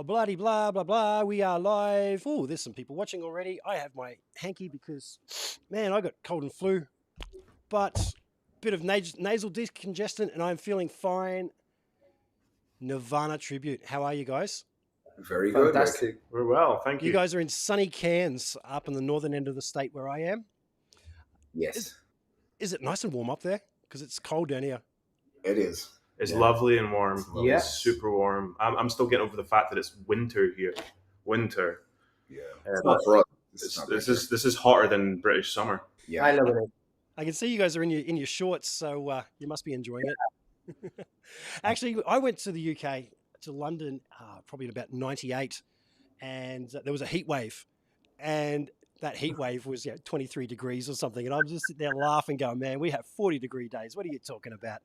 Oh, bloody blah, blah, blah. We are live. Oh, there's some people watching already. I have my hanky because, man, I got cold and flu, but bit of nasal decongestant and I'm feeling fine. Nirvana Tribute. How are you guys? Very good. Fantastic. We're well, thank You you. guys are in sunny Cairns, up in the northern end of the state where I am. Yes, Is it nice and warm up there? Because it's cold down here. it is. It's Yeah. lovely and warm. lovely. It's super warm. I'm still getting over the fact that it's winter here. Winter. Yeah. It's Not for us. This is hotter than British summer. Yeah. I love it. I can see you guys are in your shorts, so you must be enjoying it. Actually, I went to the UK, to London, probably in about '98, and there was a heat wave, and that heat wave was 23 degrees or something, and I'm just sitting there laughing, going, "Man, we have 40-degree days. What are you talking about?"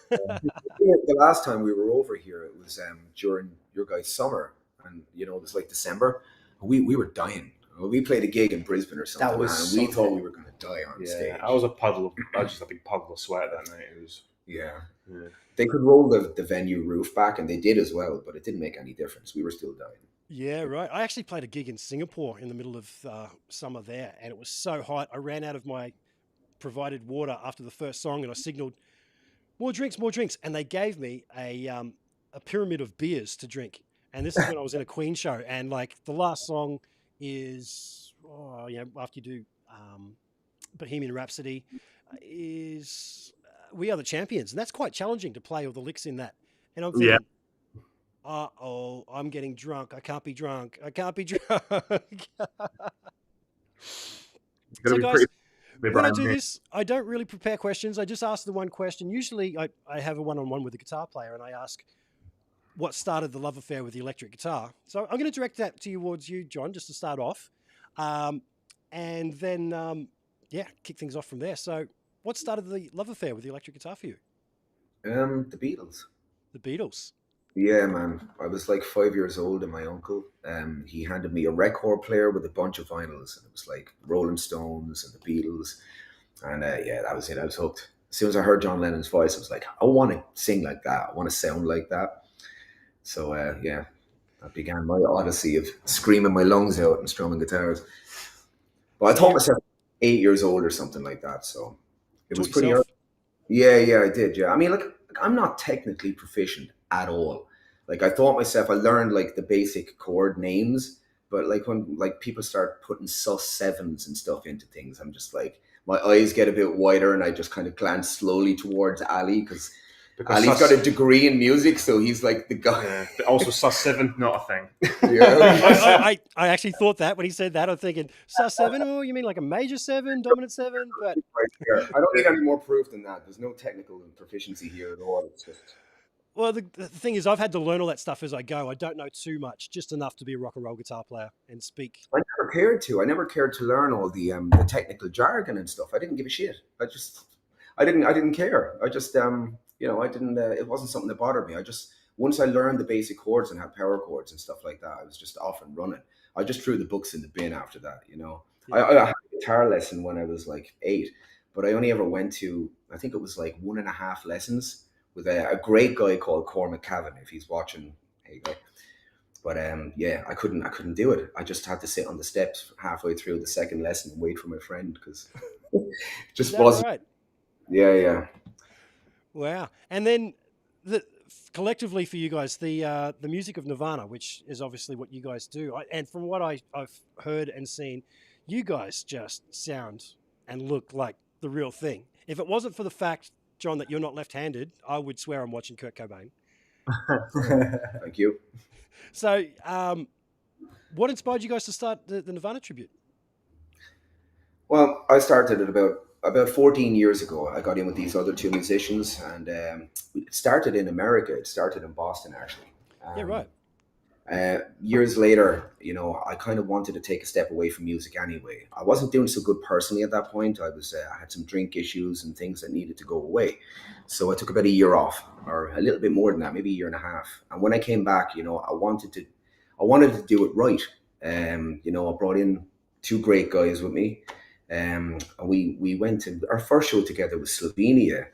The last time we were over here, it was during your guys' summer, and it was like December. We were dying. We played a gig in Brisbane or something, That was and we so thought good. we were going to die on Yeah, stage. I was just a big puddle of sweat that night. It was. Yeah. Yeah. They could roll the venue roof back, and they did as well, but it didn't make any difference. We were still dying. Yeah, right. I actually played a gig in Singapore in the middle of summer there, and it was so hot. I ran out of my provided water after the first song, and I signaled, more drinks, and they gave me a pyramid of beers to drink. And this is when I was in a Queen show, and like the last song is, after you do Bohemian Rhapsody, is We Are the Champions, and that's quite challenging to play all the licks in that. And I'm thinking, Yeah. I'm getting drunk. I can't be drunk. I can't be drunk. So, guys, when I do this, I don't really prepare questions. I just ask the one question. Usually, I have a one-on-one with the guitar player, and I ask what started the love affair with the electric guitar. So I'm going to direct that towards you, Jon, just to start off, and then kick things off from there. So, what started the love affair with the electric guitar for you? The Beatles. The Beatles. Yeah, man. I was like 5 years old, and my uncle, he handed me a record player with a bunch of vinyls, and it was like Rolling Stones and the Beatles, and that was it. I was hooked. As soon as I heard John Lennon's voice, I was like, I want to sing like that. I want to sound like that. So that began my odyssey of screaming my lungs out and strumming guitars. But I taught myself 8 years old or something like that. So it was pretty early. Yeah, I did. Yeah, I mean, like I'm not technically proficient at all. Like I thought myself, I learned like the basic chord names, but like when like people start putting sus7s and stuff into things, I'm just like my eyes get a bit wider, and I just kind of glance slowly towards Ali because Ali's got a degree in music, so he's like the guy. Yeah, also sus7, not a thing. Yeah. I actually thought that when he said that. I'm thinking sus7. Oh, you mean like a major 7, dominant 7? But Right here. I don't need any more proof than that. There's no technical proficiency here at all. It's just. well, the thing is, I've had to learn all that stuff as I go. I don't know too much, just enough to be a rock and roll guitar player and speak. I never cared to. I never cared to learn all the technical jargon and stuff. I didn't give a shit. I didn't care. I just I didn't. It wasn't something that bothered me. Once I learned the basic chords and had power chords and stuff like that, I was just off and running. I just threw the books in the bin after that. Yeah. I had a guitar lesson when I was like 8, but I only ever went to, I think it was like 1.5 lessons with a great guy called Cormac Cavan. If he's watching, hey guy. But I couldn't do it. I just had to sit on the steps halfway through the second lesson and wait for my friend because it just wasn't. Right. Yeah. Wow. And then collectively for you guys, the music of Nirvana, which is obviously what you guys do, and from what I've heard and seen, you guys just sound and look like the real thing. If it wasn't for the fact, Jon, that you're not left-handed, I would swear I'm watching Kurt Cobain. Thank you. So, what inspired you guys to start the Nirvana tribute? Well, I started it about 14 years ago. I got in with these other two musicians, and it started in America. It started in Boston, actually. Yeah, right. Years later, I kind of wanted to take a step away from music anyway. I wasn't doing so good personally at that point. I had some drink issues and things that needed to go away. So I took about a year off, or a little bit more than that, maybe a year and a half. And when I came back, I wanted to do it right. I brought in two great guys with me. And we went to our first show together was Slovenia,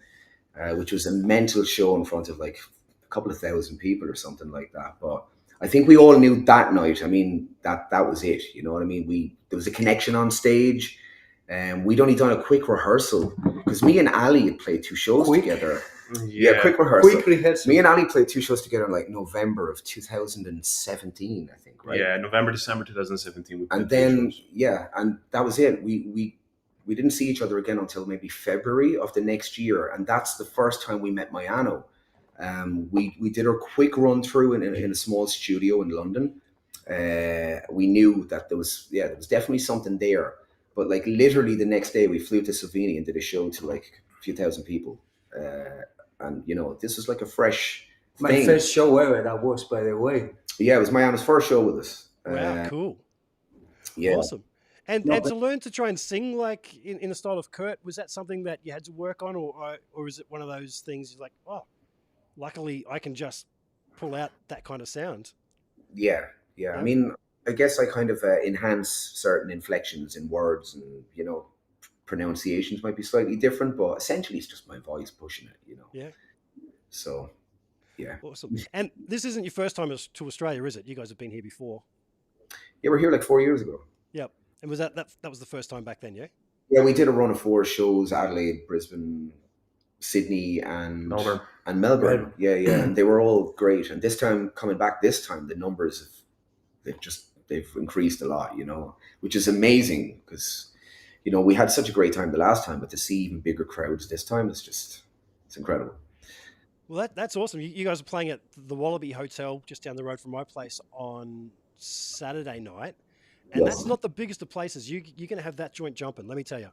which was a mental show in front of like a couple of thousand people or something like that. But I think we all knew that night. I mean, that was it. You know what I mean? There was a connection on stage, and we'd only done a quick rehearsal because me and Ali had played 2 shows together. Yeah, quick rehearsal. Me and Ali played 2 shows together in like November of 2017, I think. Right? Yeah, November, December 2017. And then and that was it. We didn't see each other again until maybe February of the next year, and that's the first time we met Mayano. We did a quick run through in a small studio in London. We knew that there was definitely something there, but like literally the next day we flew to Slovenia and did a show to like a few thousand people, and you know, this was like a fresh My thing. first show ever, that was, by the way. Yeah, it was Mayano's first show with us. Wow, cool. Yeah. Awesome. And to learn to try and sing like in the style of Kurt, was that something that you had to work on, or is it one of those things you're like, oh, luckily I can just pull out that kind of sound? Yeah. I mean, I guess I kind of enhance certain inflections in words, and you know, pronunciations might be slightly different, but essentially it's just my voice pushing it, you know. Yeah. So, yeah. Awesome. And this isn't your first time to Australia, is it? You guys have been here before. Yeah, we're here like 4 years ago. Yep. And was that was the first time back then? Yeah. Yeah, we did a run of 4 shows: Adelaide, Brisbane, Sydney, and Melbourne. Yeah, and they were all great. And this time, coming back this time, the numbers they've increased a lot, you know, which is amazing because, you know, we had such a great time the last time, but to see even bigger crowds this time it's incredible. Well, that's awesome. You guys are playing at the Wallaby Hotel just down the road from my place on Saturday night. And that's not the biggest of places. You're going to have that joint jumping, let me tell you.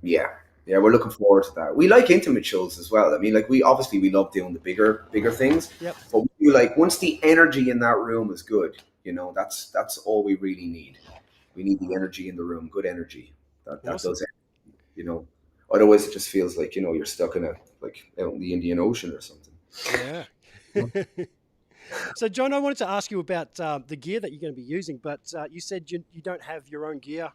Yeah, we're looking forward to that. We like intimate shows as well. I mean, like we love doing the bigger things. Yep. But we like, once the energy in that room is good, you know, that's all we really need. We need the energy in the room, good energy. That Awesome. does it, you know. Otherwise, it just feels like, you know, you're stuck in out in the Indian Ocean or something. Yeah. So, John, I wanted to ask you about the gear that you're going to be using, but you said you don't have your own gear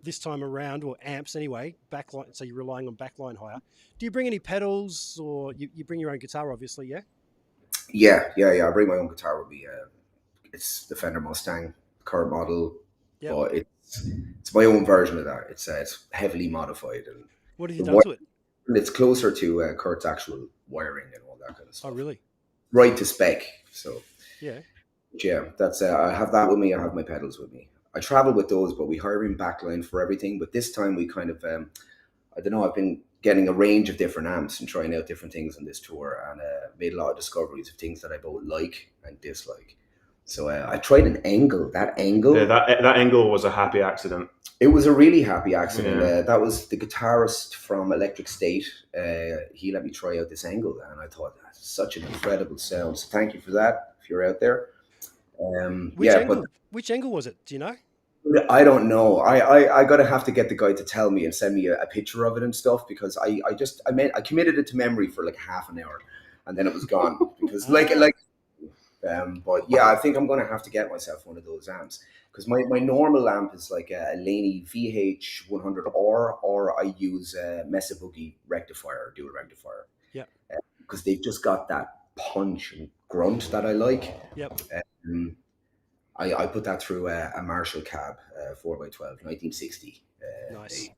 this time around, or amps anyway, backline, so you're relying on backline hire. Do you bring any pedals, or you bring your own guitar, obviously, yeah? Yeah. I bring my own guitar with me. It's the Fender Mustang, current model, but it's my own version of that. It's heavily modified. And what have you done to it? It's closer to Kurt's actual wiring and all that kind of stuff. Oh, really? Right to spec. So yeah, that's I have that with me. I have my pedals with me. I travel with those, but we hire in backline for everything. But this time we kind of I don't know. I've been getting a range of different amps and trying out different things on this tour, and made a lot of discoveries of things that I both like and dislike. So I tried an Engel. That Engel. Yeah, that Engel was a happy accident. It was a really happy accident. Yeah. That was the guitarist from Electric State. He let me try out this Engel, and I thought, that's such an incredible sound. So thank you for that, if you're out there. Which Engel was it? Do you know? I don't know. I gotta have to get the guy to tell me and send me a picture of it and stuff, because I committed it to memory for like half an hour, and then it was gone because but yeah, I think I'm gonna have to get myself one of those amps, because my normal amp is like a Laney VH100R, or I use a Mesa Boogie rectifier, dual rectifier. Yeah. Because they've just got that punch and grunt that I like. Yep. I put that through a Marshall cab, 4x12, 1960. Nice.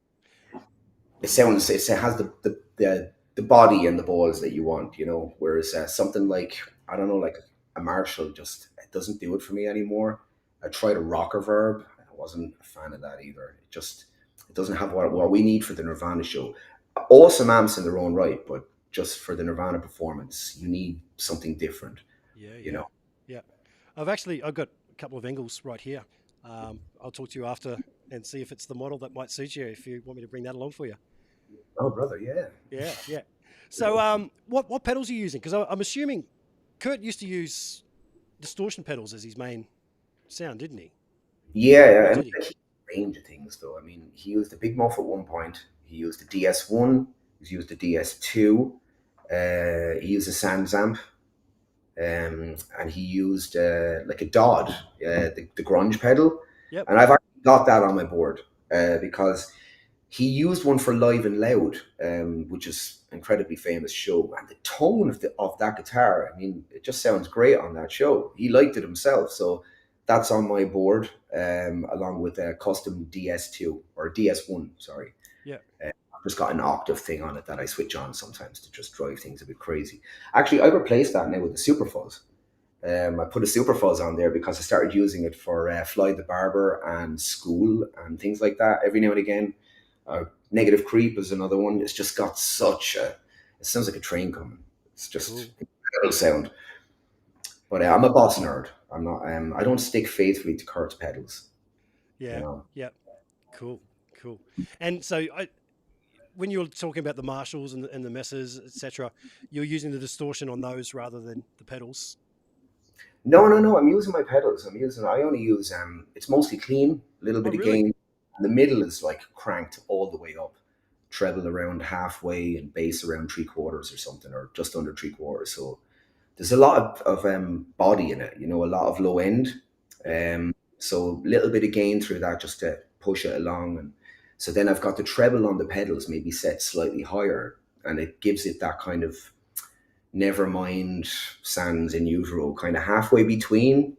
It has the body and the balls that you want, you know. Whereas something like, I don't know, like a Marshall, it doesn't do it for me anymore. I tried a rocker verb. I wasn't a fan of that either. It doesn't have what we need for the Nirvana show. Awesome amps in their own right, but just for the Nirvana performance, you need something different. Yeah. You know. Yeah. I've got a couple of Engels right here. I'll talk to you after and see if it's the model that might suit you, if you want me to bring that along for you. Oh, brother, yeah. Yeah. So what pedals are you using? Because I'm assuming Kurt used to use distortion pedals as his main sound, didn't he? Yeah, and he range of things though. I mean, he used the Big Muff at one point. He used the DS1. He used the DS2. He used a Sands amp. And he used like a Dodd, the grunge pedal. Yep. And I've actually got that on my board because he used one for Live and Loud, which is incredibly famous show, and the tone of that guitar, I mean, it just sounds great on that show. He liked it himself, so that's on my board, along with a custom DS2 or DS1, sorry. Yeah. I've just got an octave thing on it that I switch on sometimes to just drive things a bit crazy. Actually, I replaced that now with the Super Fuzz. I put a Super Fuzz on there because I started using it for Fly the Barber and school and things like that every now and again. Negative Creep is another one. It's just got it sounds like a train coming. It's just incredible sound. But I'm a boss nerd. I'm not. I don't stick faithfully to Kurt's pedals. Yeah. You know? Yeah. Cool. And so when you're talking about the Marshalls and the Messrs, etc., you're using the distortion on those rather than the pedals. No. I'm using my pedals. I only use it's mostly clean, a little bit of gain. The middle is like cranked all the way up, treble around halfway and bass around 3/4 or something, or just under 3/4. So there's a lot of body in it, a lot of low end. So a little bit of gain through that just to push it along. And so then I've got the treble on the pedals maybe set slightly higher, and it gives it that kind of Nevermind sans in utero, kind of halfway between,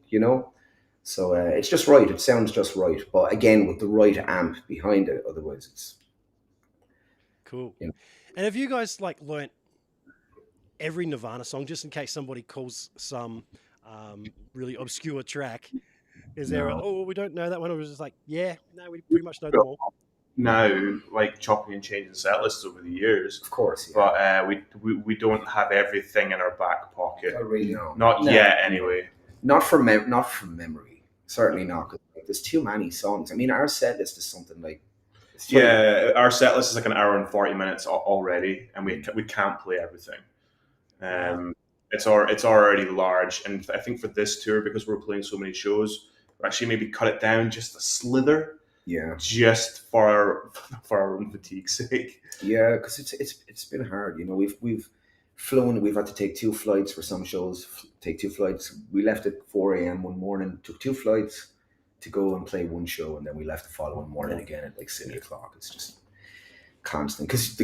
So it's just right. It sounds just right. But again, with the right amp behind it, otherwise it's... Cool. And have you guys learnt every Nirvana song, just in case somebody calls some really obscure track? Is there we don't know that one? Or was it just we pretty much know them all? Now, chopping and changing set lists over the years, of course, yeah. But we don't have everything in our back pocket. No. Not yet, anyway. Not from memory. Certainly not. Cause there's too many songs. I mean, our set list is something like... our set list is like an hour and 40 minutes already, and we can't play everything. It's already large, and I think for this tour, because we're playing so many shows, we actually maybe cut it down just a slither. Yeah, just for our own fatigue's sake. Yeah, because it's been hard. We've flown. We've had to take 2 flights for some shows. Take 2 flights. We left at 4 a.m. one morning. Took 2 flights to go and play one show, and then we left the following morning again at 6 o'clock. It's just constant because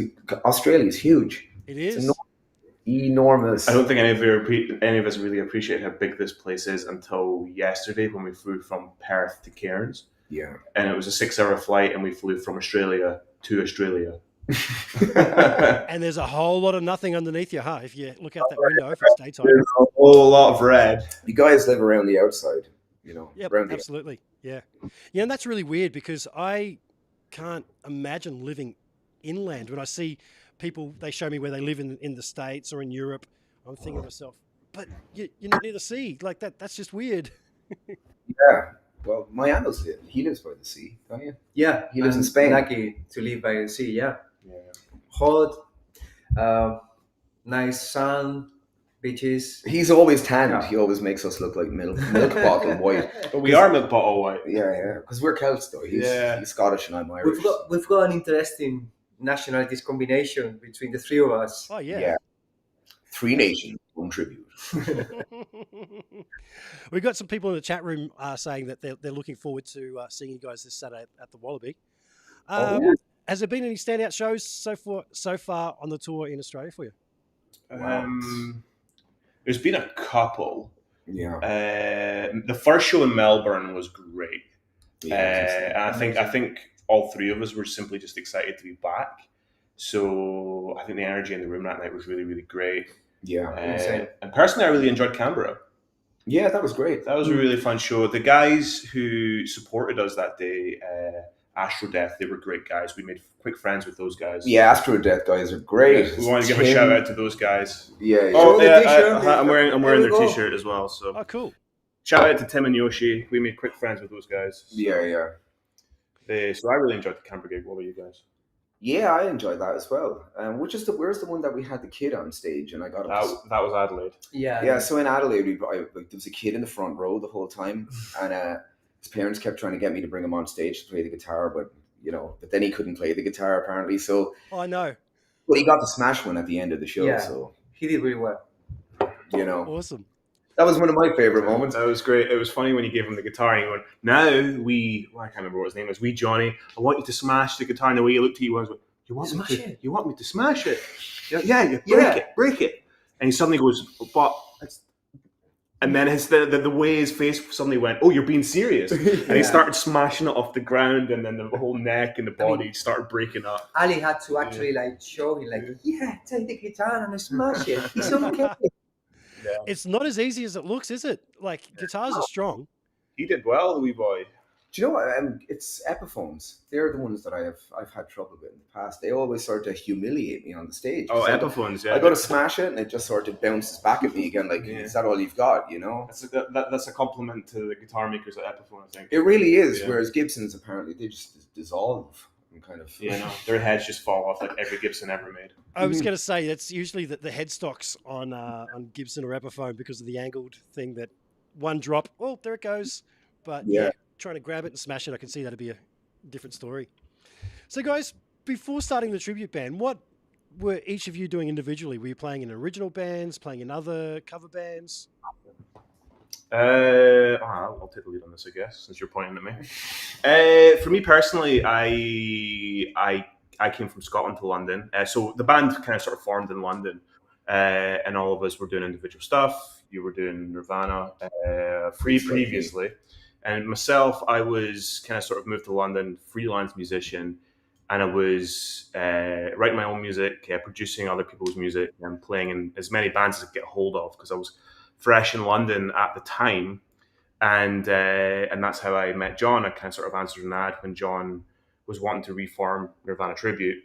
Australia is huge. It is. It's enormous. I don't think any of us really appreciate how big this place is until yesterday when we flew from Perth to Cairns. Yeah. And it was a 6-hour flight, and we flew from Australia to Australia. And there's a whole lot of nothing underneath you, huh? If you look out that window, if it's daytime. There's a whole lot of red. You guys live around the outside, Yep, around absolutely. Yeah. Yeah, and that's really weird because I can't imagine living inland. When I see people, they show me where they live in the States or in Europe, I'm thinking to myself, but you're not near the sea. That's just weird. Yeah. Well, my uncle's he lives by the sea, don't you? Yeah, he lives in Spain. Lucky to live by the sea. Yeah. Hot, nice sun, beaches. He's always tanned. Yeah. He always makes us look like milk bottle white. But we are milk bottle white. Yeah, because we're Celts though. He's Scottish and I'm Irish. We've got an interesting nationalities combination between the 3 of us. Oh yeah. Yeah. 3 nations, 1 tribute. We've got some people in the chat room saying that they're looking forward to seeing you guys this Saturday at the Wallaby. Has there been any standout shows so far on the tour in Australia for you? There's been a couple. Yeah. The first show in Melbourne was great. And I think all 3 of us were simply just excited to be back. So I think the energy in the room that night was really, really great. Yeah. And personally, I really enjoyed Canberra. Yeah, that was great. That was a really fun show. The guys who supported us that day, Astro Death, they were great guys. We made quick friends with those guys. Yeah, Astro Death guys are great. We want to give a shout out to those guys. Yeah. Oh, yeah. I'm wearing their t-shirt as well. So. Oh, cool. Shout out to Tim and Yoshi. We made quick friends with those guys. So. Yeah. So I really enjoyed the Canberra gig. What about you guys? Yeah, I enjoyed that as well. Where's the one that we had the kid on stage and I got that was Adelaide. Yeah. So in Adelaide, there was a kid in the front row the whole time, and his parents kept trying to get me to bring him on stage to play the guitar, but then he couldn't play the guitar apparently. So I know. But he got the smash one at the end of the show. Yeah, so he did really well. Awesome. That was one of my favorite moments. That was great. It was funny when you gave him the guitar and he went, I can't remember what his name was. Johnny, I want you to smash the guitar. And the way he looked at you was, You want Smash me to? it. You want me to smash it? Yeah, break it. And he suddenly goes, but. And then the way his face suddenly went, oh, you're being serious. And he started smashing it off the ground, and then the whole neck and the body started breaking up. Ali had to actually like show him, like, take the guitar and smash it. It's okay. It's not as easy as it looks, is it? Like, guitars are strong. He did well, the wee boy. Do you know what? It's Epiphones. They're the ones that I've had trouble with in the past. They always sort of humiliate me on the stage. Oh, Epiphones, yeah. I go to smash it, and it just sort of bounces back at me again. Like, is that all you've got? You know? That's a compliment to the guitar makers at Epiphone, I think. It really is. Yeah. Whereas Gibsons, apparently, they just dissolve and kind of. You know, their heads just fall off like every Gibson ever made. I was going to say that's usually the headstocks on Gibson or Epiphone because of the angled thing that one drop, oh, there it goes. But yeah, trying to grab it and smash it, I can see that'd be a different story. So, guys, before starting the tribute band, what were each of you doing individually? Were you playing in original bands, playing in other cover bands? I'll take the lead on this, I guess, since you're pointing at me. For me personally, I came from Scotland to London, so the band kind of sort of formed in London, and all of us were doing individual stuff. You were doing Nirvana previously. And myself, I was kind of sort of moved to London, freelance musician, and I was writing my own music, producing other people's music, and playing in as many bands as I could get hold of because I was fresh in London at the time, and that's how I met Jon. I kind of sort of answered an ad when Jon was wanting to reform Nirvana Tribute,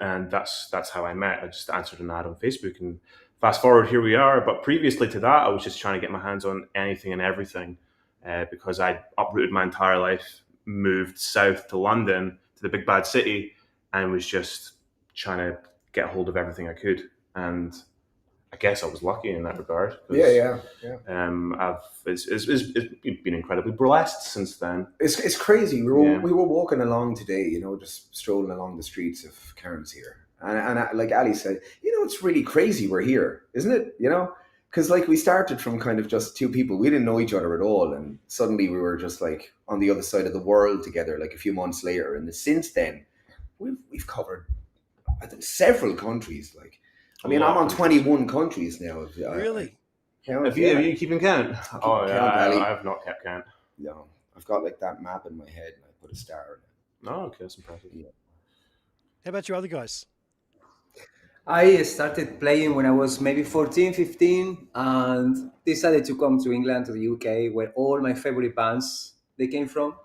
and that's how I met. I just answered an ad on Facebook, and fast forward, here we are. But previously to that, I was just trying to get my hands on anything and everything. Because I uprooted my entire life, moved south to London, to the big bad city, and was just trying to get hold of everything I could. And I guess I was lucky in that regard. Yeah. It's been incredibly blessed since then. It's crazy. We were walking along today, you know, just strolling along the streets of Cairns here. And like Ali said, you know, it's really crazy we're here, isn't it? You know? Because like we started from kind of just two people, we didn't know each other at all, and suddenly we were just like on the other side of the world together. Like a few months later, and since then, we've covered I think several countries. Like, I mean, I'm on 21 countries now. Really? Have you keeping count? I have not kept count. No, I've got like that map in my head, and I put a star in it. Oh, okay, that's impressive. Yeah. How about you other guys? I started playing when I was maybe 14, 15, and decided to come to England, to the UK, where all my favorite bands, they came from.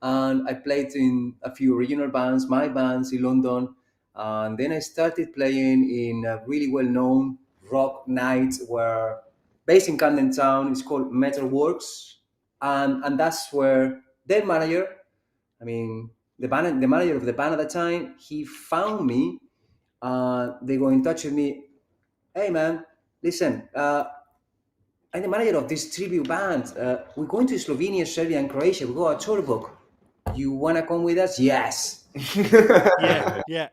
And I played in a few regional bands, my bands in London. And then I started playing in a really well-known rock night where, based in Camden Town, it's called Metalworks. And that's where their manager, the manager of the band at the time, he found me. They go in touch with me. Hey man, listen, I'm the manager of this tribute band. We're going to Slovenia, Serbia, and Croatia. We got a tour book. You wanna come with us? Yes. Yeah.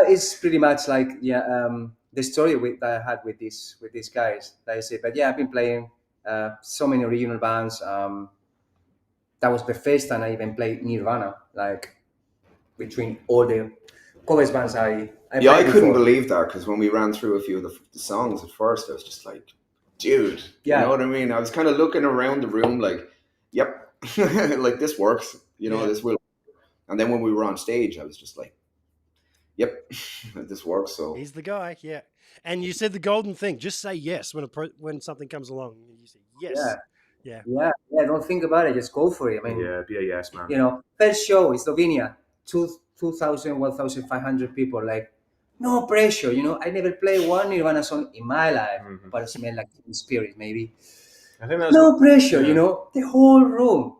It's pretty much like the story that I had with these guys. That is it. But yeah, I've been playing so many regional bands. That was the first time I even played Nirvana. Like between all the covers bands I couldn't believe that, because when we ran through a few of the songs at first, I was just like, dude, you know what I mean? I was kind of looking around the room like, yep, like this works, you know, this will. And then when we were on stage, I was just like, yep, this works. So he's the guy, yeah. And you said the golden thing: just say yes when something comes along. You say yes. Yeah. Don't think about it. Just go for it. I mean, be a yes man. You know, first show in Slovenia, 2,000, 1,500 people. Like, no pressure. You know, I never played one Nirvana song in my life, but it smelled like in spirit, maybe. I think that's no pressure. You know, the whole room.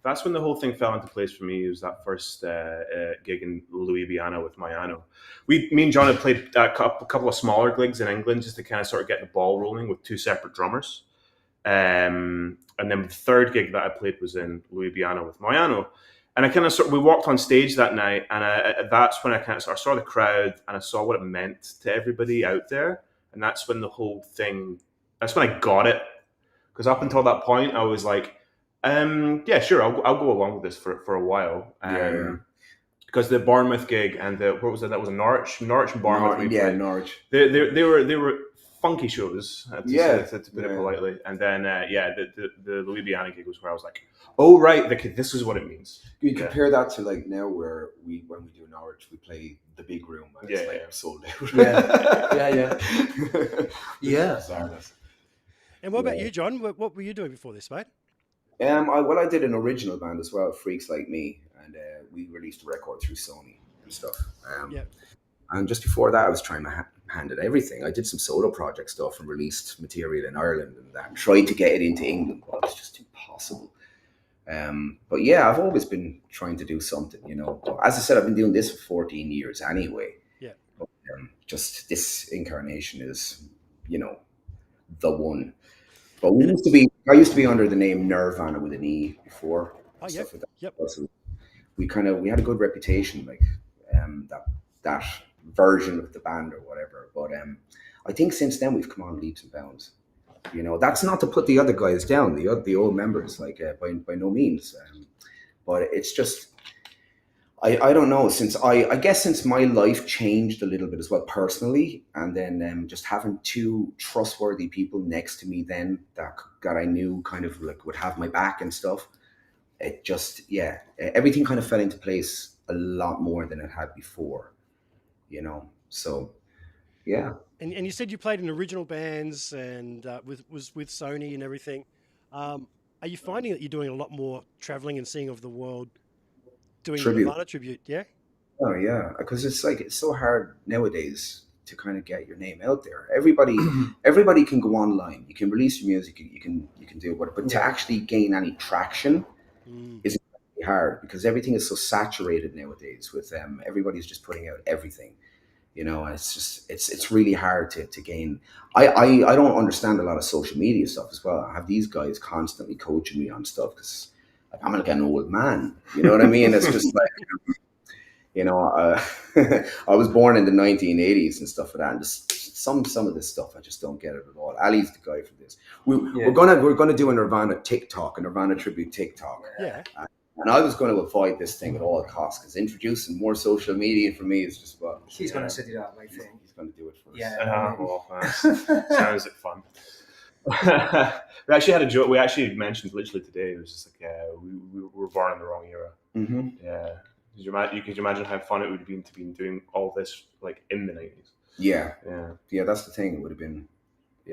That's when the whole thing fell into place for me. It was that first gig in Louisiana with Mayano. Me and Jon had played a couple of smaller gigs in England just to kind of sort of get the ball rolling with two separate drummers. And then the third gig that I played was in Louisiana with Mayano. And I kind of we walked on stage that night, and that's when I kind of I saw the crowd and I saw what it meant to everybody out there. And that's when the whole thing, that's when I got it. Because up until that point, I was like, yeah, sure, I'll go along with this for a while. because the Bournemouth gig and what was it? That was Norwich and Bournemouth. Norwich. They were funky shows, to put it politely. And then the Louisiana gig was where I was like, oh right, this is what it means. You compare that to like now where when we do Norwich, we play the big room and it's like sold out. Yeah. And what about you, John? What were you doing before this, mate? I did an original band as well, Freaks Like Me, and we released a record through Sony and stuff. And just before that, I was trying my hand at everything. I did some solo project stuff and released material in Ireland and that. Tried to get it into England, but it's just impossible. But yeah, I've always been trying to do something, you know. As I said, I've been doing this for 14 years anyway. Yeah. But, just this incarnation is, you know, the one. But I used to be under the name Nirvana with an E before. Oh, stuff like that. Yep. So we had a good reputation, like that version of the band or whatever. But I think since then we've come on leaps and bounds. You know, that's not to put the other guys down, the old members, like by no means. But it's just, I don't know. I guess since my life changed a little bit as well personally, and then just having two trustworthy people next to me then that I knew kind of like would have my back and stuff. It just everything kind of fell into place a lot more than it had before. You know, so yeah. And you said you played in original bands and was with Sony and everything. Are you finding that you're doing a lot more traveling and seeing of the world, doing the Nirvana Tribute? Yeah. Oh yeah, because it's so hard nowadays to kind of get your name out there. Everybody can go online. You can release your music. You can do it, but to actually gain any traction is hard because everything is so saturated nowadays with everybody's just putting out everything. You know, it's just it's really hard to gain. I don't understand a lot of social media stuff as well. I have these guys constantly coaching me on stuff because like, I'm like an old man. You know what I mean? It's just like, you know, I was born in the 1980s and stuff like that. And just some of this stuff I just don't get it at all. Ali's the guy for this. We're gonna do a Nirvana TikTok, a Nirvana Tribute TikTok. Yeah. And I was going to avoid this thing at all costs because introducing more social media for me is just what he's going to set it up. I think he's going to do it for us. Yeah. Sounds like fun. We actually had a joke. We actually mentioned literally today. It was just like we were born in the wrong era. Mm-hmm. Yeah. Could you imagine how fun it would have been to be doing all this like in the 90s? Yeah. That's the thing. It would have been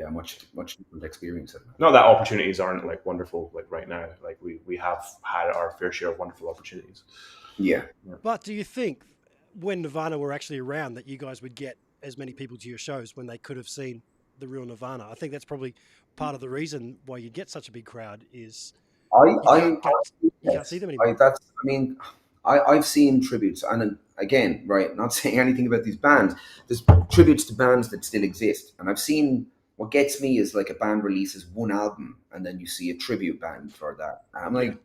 much different experience. Not that opportunities aren't like wonderful like right now. Like we have had our fair share of wonderful opportunities. Yeah. But do you think when Nirvana were actually around that you guys would get as many people to your shows when they could have seen the real Nirvana? I think that's probably part of the reason why you get such a big crowd is you can't see them anymore. I've seen tributes, and again, right, not saying anything about these bands. There's tributes to bands that still exist, and I've seen. What gets me is like a band releases one album and then you see a tribute band for that. And I'm like,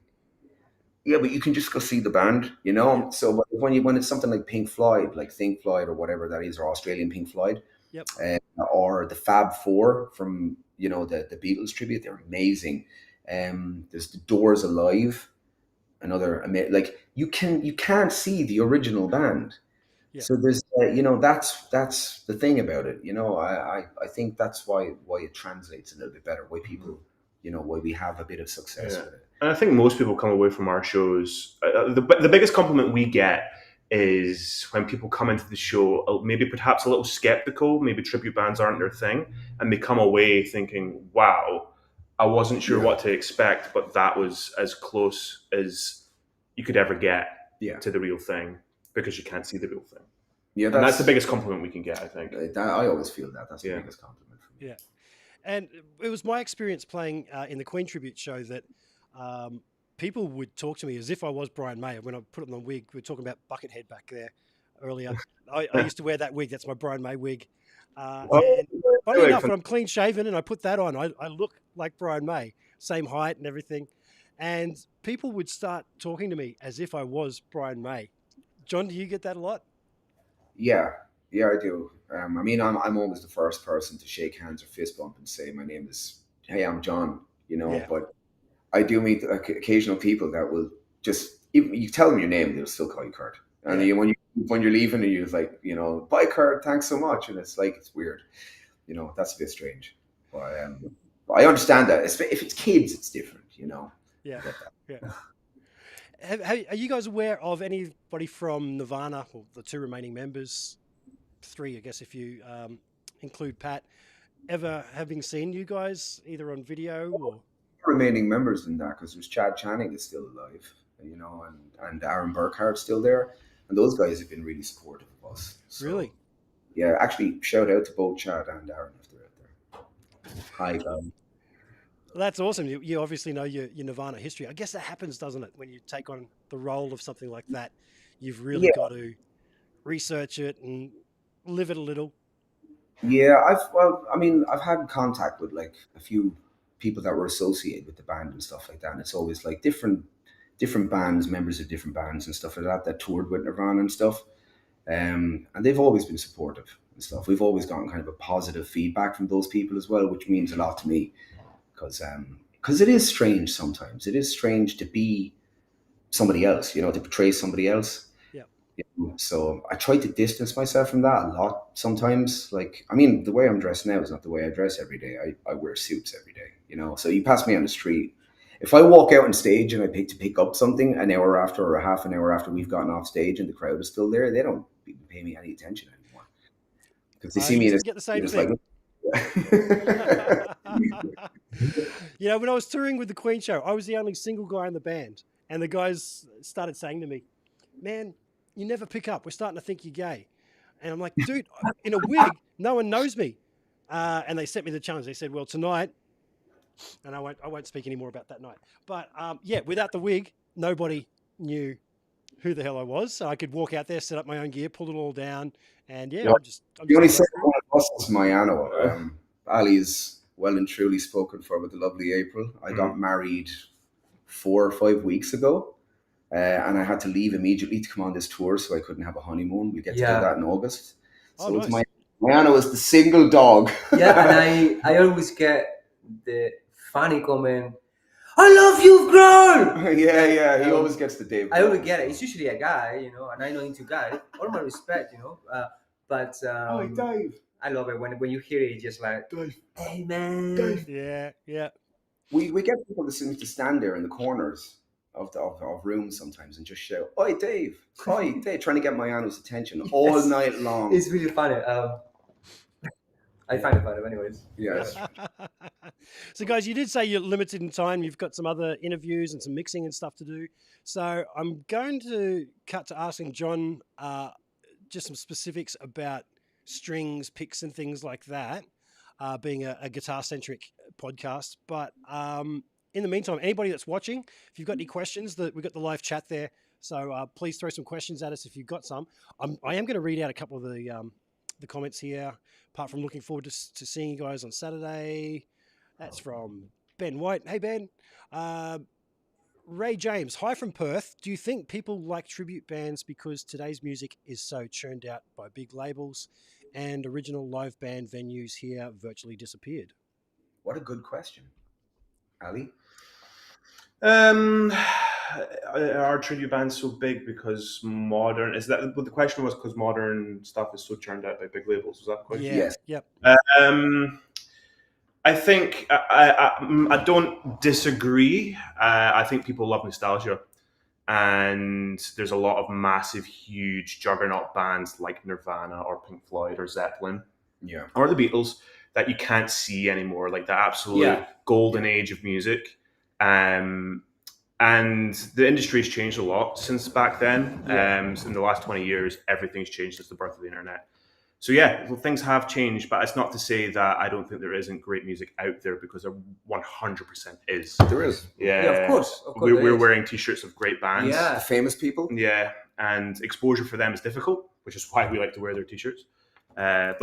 yeah, but you can just go see the band, you know? So when it's something like Pink Floyd, like Think Floyd or whatever that is, or Australian Pink Floyd, or the Fab Four from, you know, the Beatles tribute, they're amazing. There's the Doors Alive, like you can't see the original band. Yeah. So there's, you know, that's the thing about it. You know, I think that's why it translates a little bit better. Why people, you know, why we have a bit of success with it. And I think most people come away from our shows. The biggest compliment we get is when people come into the show, maybe perhaps a little skeptical. Maybe tribute bands aren't their thing, and they come away thinking, "Wow, I wasn't sure what to expect, but that was as close as you could ever get to the real thing." Because you can't see the real thing. Yeah, that's the biggest compliment we can get, I think. I always feel that. That's the biggest compliment for me. Yeah. And it was my experience playing in the Queen Tribute show that people would talk to me as if I was Brian May. When I put on the wig, we were talking about Buckethead back there earlier. I used to wear that wig. That's my Brian May wig. And funny enough, when I'm clean shaven and I put that on, I look like Brian May. Same height and everything. And people would start talking to me as if I was Brian May. John, do you get that a lot? Yeah, I do. I'm always the first person to shake hands or fist bump and say, hey, I'm John, you know, but I do meet occasional people that will just, even you tell them your name, they'll still call you Kurt. And when you're leaving, and you're like, bye, Kurt, thanks so much, and it's like, it's weird, that's a bit strange. But I understand that. If it's kids, it's different, Yeah. Are you guys aware of anybody from Nirvana, or the two remaining members, three, I guess, if you include Pat, ever having seen you guys either on video or? Remaining members in that, because there's Chad Channing is still alive, and Aaron Burkhart's still there, and those guys have been really supportive of us. So, really? Yeah, actually, shout out to both Chad and Aaron if they're out there. Hi, guys. Well, that's awesome. You obviously know your Nirvana history. I guess that happens, doesn't it? When you take on the role of something like that, you've really got to research it and live it a little. Yeah, I've had contact with like a few people that were associated with the band and stuff like that, and it's always like different bands, members of different bands and stuff like that toured with Nirvana and stuff, and they've always been supportive and stuff. We've always gotten kind of a positive feedback from those people as well, which means a lot to me, because it is strange sometimes. It is strange to be somebody else, to portray somebody else. So I try to distance myself from that a lot sometimes. Like, the way I'm dressed now is not the way I dress every day. I wear suits every day, so you pass me on the street. If I walk out on stage and I pick up something an hour after or a half an hour after we've gotten off stage and the crowd is still there, they don't pay me any attention anymore. Because they see me get the same thing. When I was touring with the Queen show, I was the only single guy in the band, and the guys started saying to me, "Man, you never pick up. We're starting to think you're gay." And I'm like, "Dude, in a wig, no one knows me." And they set me the challenge. They said, "Well, tonight," and I won't speak any more about that night. But without the wig, nobody knew who the hell I was. So I could walk out there, set up my own gear, pull it all down, and I'm just the only second one of us is Mayano. Ali's well and truly spoken for with the lovely April. I got married 4 or 5 weeks ago. And I had to leave immediately to come on this tour, so I couldn't have a honeymoon. We get to do that in August. So nice. Mayano is the single dog. Yeah, and I always get the funny comment, "I love you, girl!" Yeah, he always gets the Dave. I always get it. It's usually a guy, and I know into guys. All my respect, but oh, Dave. I love it when you hear it, it's just like, Dave. Hey, man. Dave. Yeah. We get people to stand there in the corners of rooms sometimes and just shout, "Oi, Dave! Oi, Dave!" trying to get Mayano's attention all night long. It's really funny. I find it funny, anyways. Yes. So, guys, you did say you're limited in time. You've got some other interviews and some mixing and stuff to do. So, I'm going to cut to asking Jon just some specifics about strings, picks, and things like that. Being a guitar-centric podcast, but in the meantime, anybody that's watching, if you've got any questions, we've got the live chat there. So please throw some questions at us if you've got some. I am going to read out a couple of the comments here. Apart from looking forward to seeing you guys on Saturday. That's from Ben White. Hey, Ben. Ray James. Hi from Perth. Do you think people like tribute bands because today's music is so churned out by big labels and original live band venues here virtually disappeared? What a good question. Ali? Are tribute bands so big because modern? Is that what the question was? Because modern stuff is so churned out by big labels. Was that the question? Yeah. Yes. Yep. I think I don't disagree. I think people love nostalgia, and there's a lot of massive, huge juggernaut bands like Nirvana or Pink Floyd or Zeppelin, or the Beatles that you can't see anymore, like the absolute golden age of music. And the industry's changed a lot since back then. In the last 20 years, everything's changed since the birth of the internet. So things have changed, but it's not to say that I don't think there isn't great music out there, because there 100% is. There is. Yeah, of course we're wearing t-shirts of great bands. Yeah, the famous people. Yeah, and exposure for them is difficult, which is why we like to wear their t-shirts. I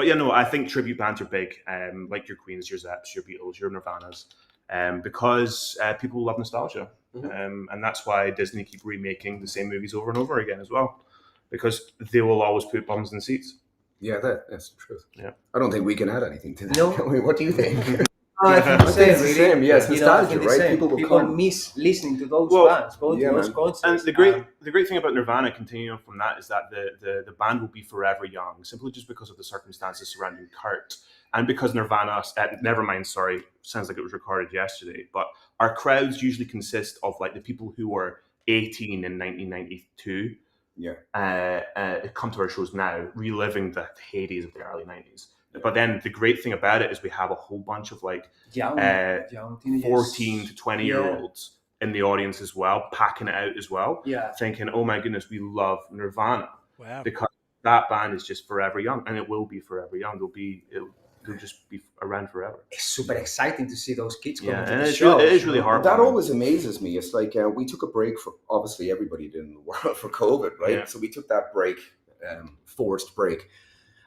think tribute bands are big, like your Queens, your Zepps, your Beatles, your Nirvanas, because people love nostalgia. And that's why Disney keep remaking the same movies over and over again as well, because they will always put bums in seats. Yeah, that's the truth. Yeah, I don't think we can add anything to that. No. What do you think? I think I think it's the same. Yeah, it's You know, I nostalgia, think the right? same. People will People come. miss listening to those Well, bands, going yeah, to those man. concerts. And the great thing about Nirvana, continuing from that, is that the band will be forever young, simply just because of the circumstances surrounding Kurt, and because Nirvana, Nevermind, sorry, sounds like it was recorded yesterday, but our crowds usually consist of like the people who were 18 in 1992. Yeah. Come to our shows now, reliving the heydays of the early 90s. But then the great thing about it is we have a whole bunch of like young 14 to 20 year olds in the audience as well, packing it out as well, Yeah. thinking, oh my goodness, we love Nirvana. Wow. Because that band is just forever young, and it will be forever young. They'll just be around forever. It's super exciting to see those kids coming Yeah, to and the it's shows. really, it is really hard. That always amazes me. It's like we took a break for, obviously everybody did in the world for COVID, right? Yeah. So we took that break, forced break.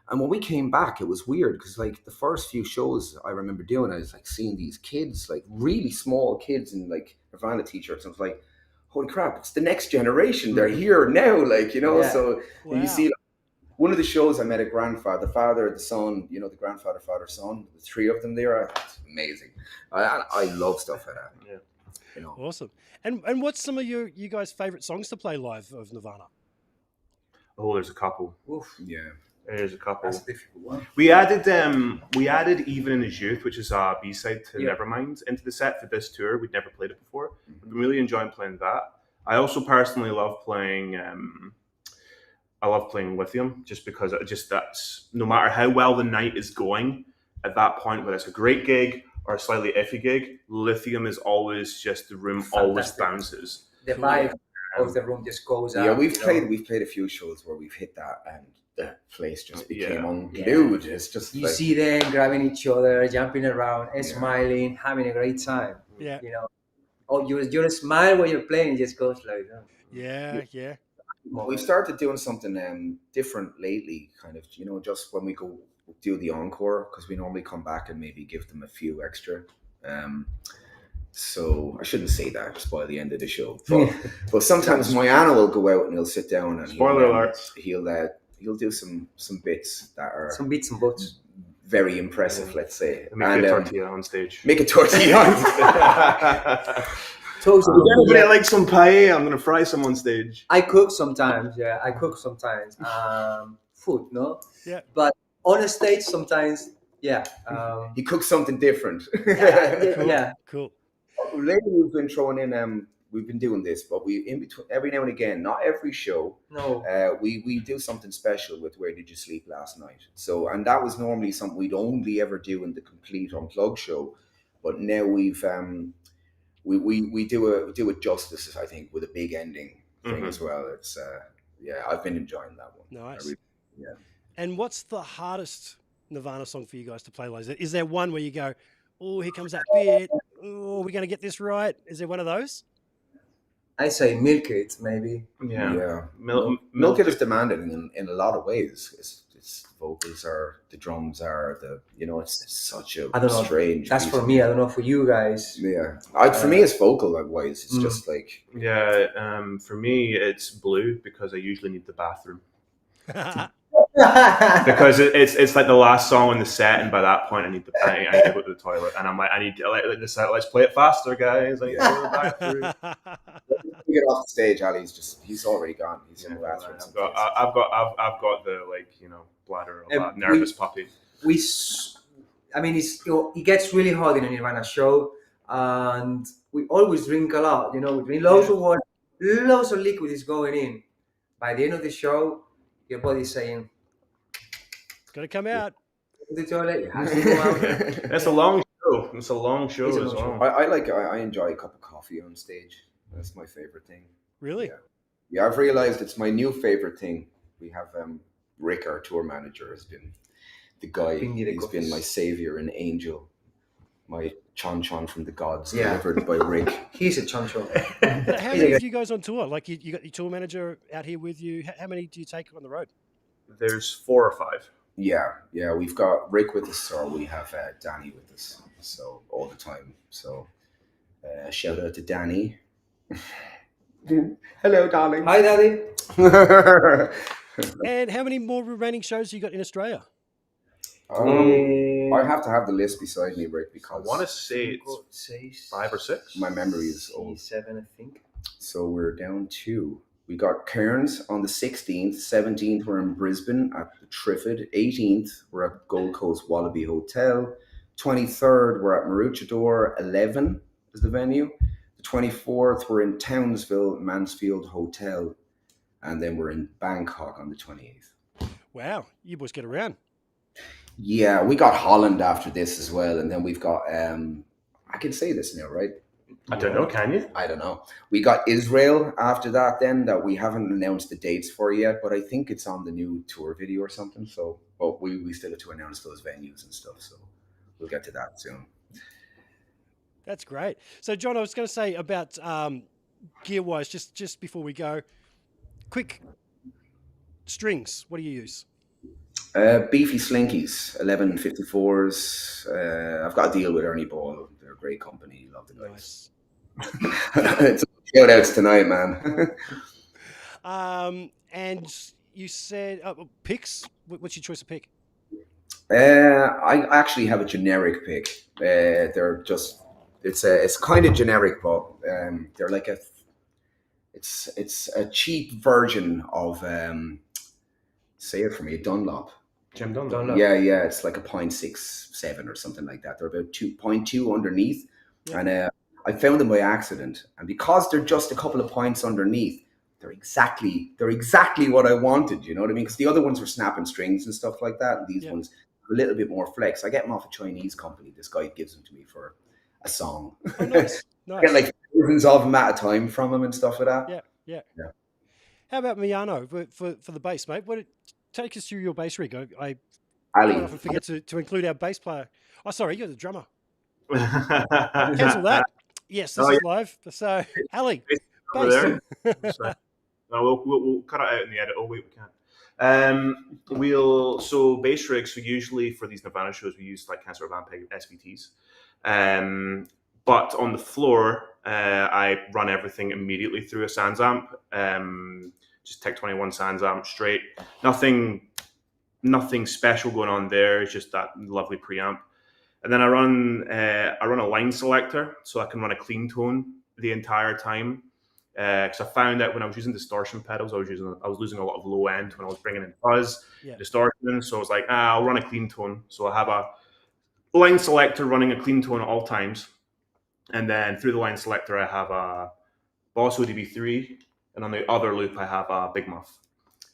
And when we came back, it was weird because like the first few shows I remember doing, I was like seeing these kids, like really small kids in like Nirvana t-shirts. I was like, holy crap, it's the next generation. They're here now, like, you know. Yeah. So Wow. you see, like, one of the shows I met a grandfather, the father, the son, you know, the grandfather, father, son, the three of them there. It's amazing. I love stuff like that. Yeah. You know. Awesome. And what's some of you guys' favorite songs to play live of Nirvana? Oh, there's a couple. Oof, Yeah. There's a couple. that's a difficult one. We added Even in His Youth, which is a B-side to Yeah. Nevermind, into the set for this tour. We'd never played it before. I've been really enjoying playing that. I also personally love playing Lithium, just because that's no matter how well the night is going at that point, whether it's a great gig or a slightly iffy gig, Lithium is always just the room always Fantastic. bounces. The vibe of the room just goes out. Yeah, we've you know. played a few shows where we've hit that and the place just became Yeah. unglued. It's just You like, see them grabbing each other, jumping around, and smiling, having a great time. Yeah. You know, oh, your smile when you're playing it just goes like that. Yeah. we've started doing something different lately, kind of, you know, just when we go do the encore, because we normally come back and maybe give them a few extra. So I shouldn't say that, spoil the end of the show. But sometimes my Anna will go out and he'll sit down and Spoiler alert. He'll do some bits that are Some bits and bobs. very impressive, let's say. Make a tortilla on stage. Make a tortilla. Totally. Would anybody like some paella? I'm gonna fry some on stage. I cook sometimes. Yeah, I cook sometimes. Food, no. Yeah. But on a stage, sometimes, yeah. He cooks something different. Yeah. Cool. Lately, we've been throwing in. We've been doing this, but we in between every now and again, not every show. No. We do something special with Where Did You Sleep Last Night? So, and that was normally something we'd only ever do in the complete unplugged show, but now we've we do it justice, I think, with a big ending thing as well. It's I've been enjoying that one. Nice. Yeah. And what's the hardest Nirvana song for you guys to play live? Is there one where you go, oh, here comes that bit. Oh, we're going to get this right? Is there one of those? I say Milk It, maybe. Yeah. Milk It is demanding in a lot of ways. Its vocals are, the drums are, it's such a I don't know. strange. That's for me. I don't know for you guys. Yeah. For me, it's vocal wise. It's just like. Yeah. For me, it's Blue because I usually need the bathroom. Because it's like the last song on the set, and by that point I need to go to the toilet, and I'm like, let's play it faster, guys. I need to go to the bathroom. We get off the stage, he's already gone. He's in the bathroom. I've got the bladder of a nervous puppy. It gets really hot in a Nirvana show, and we always drink a lot. We drink loads of water, loads of liquid is going in. By the end of the show, your body's saying, it's got to come out. The toilet, it has to go out. It's a long show. It's a long show as well. I enjoy a cup of coffee on stage. That's my favorite thing. Really? Yeah, I've realized it's my new favorite thing. We have Rick, our tour manager, has been the guy. He's been my savior and angel. My Chon from the gods, delivered by Rick. He's a choncho. How many of you guys on tour? Like you got your tour manager out here with you. How many do you take on the road? There's 4 or 5. Yeah. We've got Rick with us, or we have Danny with us. So all the time. So shout out to Danny. Hello, darling. Hi, Daddy. And how many more remaining shows you got in Australia? I have to have the list beside me, Rick, I because want to say it's 5 or 6. my memory is old. 7, I think. So we're down 2. We got Cairns on the 16th. 17th, we're in Brisbane at the Triffid. 18th, we're at Gold Coast Wallaby Hotel. 23rd, we're at Maroochydore. 11 is the venue. The 24th, we're in Townsville, Mansfield Hotel. And then we're in Bangkok on the 28th. Wow, you boys get around. Yeah, we got Holland after this as well. And then we've got, I can say this now, right? I don't know, can you? I don't know. We got Israel after that then that we haven't announced the dates for yet, but I think it's on the new tour video or something. So, but we still have to announce those venues and stuff. So we'll get to that soon. That's great. So, John, I was going to say about gear-wise, just before we go, quick strings. What do you use? Beefy Slinkies, 1154s. I've got a deal with Ernie Ball. They're a great company. Love the guys. Nice. It's shout outs tonight, man. And you said picks. What's your choice of pick? I actually have a generic pick. They're just it's kind of generic, but they're like it's a cheap version of say it for me, Dunlop. Jim Dunlop. Yeah, it's like a 0.67 or something like that. They're about 2.2 underneath, and I found them by accident. And because they're just a couple of points underneath, they're exactly what I wanted. You know what I mean? Because the other ones were snapping strings and stuff like that, and these ones are a little bit more flex. I get them off a Chinese company. This guy gives them to me for a song. Oh, nice. I get like thousands of them at a time from him and stuff like that. Yeah. How about Miano for the bass, mate? Take us through your bass rig. I often forget to include our bass player. Oh, sorry, you're the drummer. Cancel that. Yes, this is live. So, Ali, bass. No, we'll cut it out in the edit. Oh wait, we can't. So bass rigs. So usually for these Nirvana shows, we use like sort of Ampeg SVTs. But on the floor, I run everything immediately through a Sans amp. Just Tech 21 Sans amp straight. Nothing special going on there. It's just that lovely preamp. And then I run a line selector, so I can run a clean tone the entire time. Because I found that when I was using distortion pedals, I was losing a lot of low end when I was bringing in fuzz, distortion. So I was like, I'll run a clean tone. So I have a line selector running a clean tone at all times, and then through the line selector I have a Boss ODB3, and on the other loop I have a Big Muff,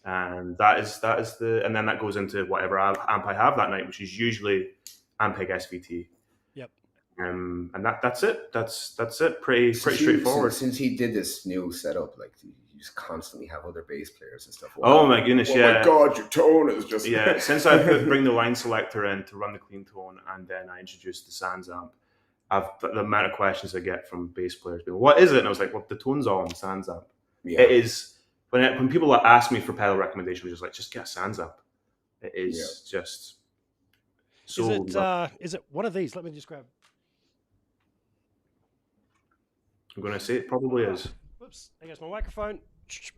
and that is and then that goes into whatever amp I have that night, which is usually Ampeg SVT. And that's it. That's it. Pretty straightforward. Since he did this new setup, like you just constantly have other bass players and stuff. Oh my goodness! Oh my god, your tone is just Since I bring the line selector in to run the clean tone, and then I introduced the Sans amp, the amount of questions I get from bass players being, "What is it?" And I was like, "Well, the tone's all on the Sans amp." Yeah. It is. When people ask me for pedal recommendations, just like, just get a Sans amp. It is just. So is it one of these? Let me just grab. I'm going to say it probably is. Whoops, there goes my microphone.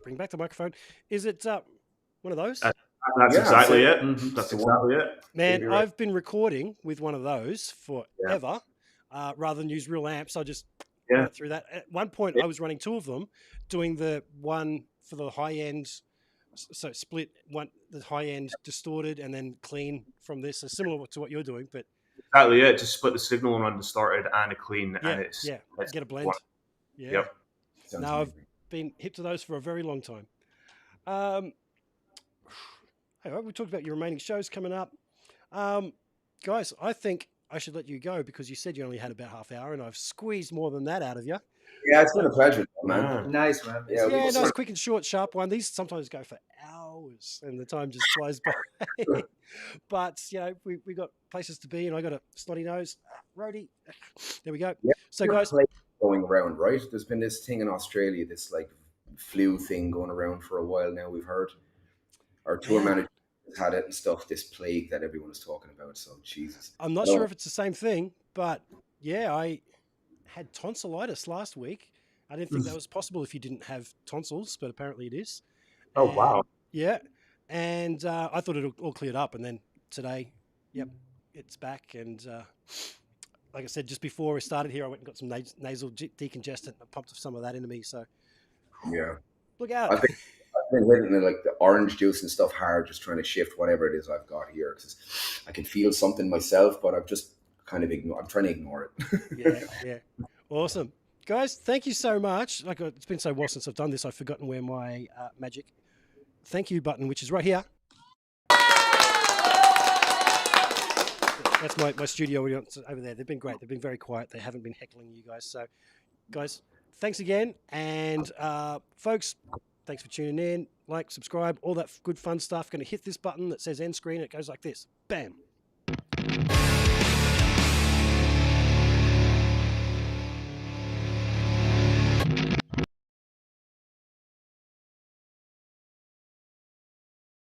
Bring back the microphone. Is it one of those? That's exactly it. Mm-hmm. That's exactly it. Man, I've been recording with one of those forever. Rather than use real amps, I just went through that. At one point, I was running 2 of them, doing the one for the high end, so split one, the high end distorted, and then clean from this. So similar to what you're doing, but exactly it. Just split the signal on one distorted and a clean, and it's get a blend. Yeah. Yep. Now I've been hip to those for a very long time. Anyway, we talked about your remaining shows coming up. Guys, I think I should let you go because you said you only had about half hour, and I've squeezed more than that out of you. Yeah, it's been a pleasure, man. Nice, man. Yeah, nice, quick and short, sharp one. These sometimes go for hours, and the time just flies by. But we got places to be, and I got a snotty nose, roadie. There we go. Yep. So, guys, going around, right? There's been this thing in Australia, this like flu thing going around for a while now. We've heard our tour manager had it and stuff. This plague that everyone is talking about. So, Jesus, I'm not sure if it's the same thing, but I had tonsillitis last week. I didn't think that was possible if you didn't have tonsils, but apparently it is. Oh, wow. Yeah. And I thought it all cleared up. And then today, Yep, it's back. And like I said, just before we started here, I went and got some nasal decongestant. I pumped some of that into me. So Yeah. look out. I've been hitting like the orange juice and stuff hard, just trying to shift whatever it is I've got here, because I can feel something myself, but I've just kind of I'm trying to ignore it. Yeah. Awesome. Guys, thank you so much. Like, it's been so well since I've done this, I've forgotten where my magic thank you button, which is right here. That's my studio audience over there. They've been great. They've been very quiet. They haven't been heckling you guys. So, guys, thanks again. And folks, thanks for tuning in. Like, subscribe, all that good fun stuff. Going to hit this button that says end screen. It goes like this. Bam.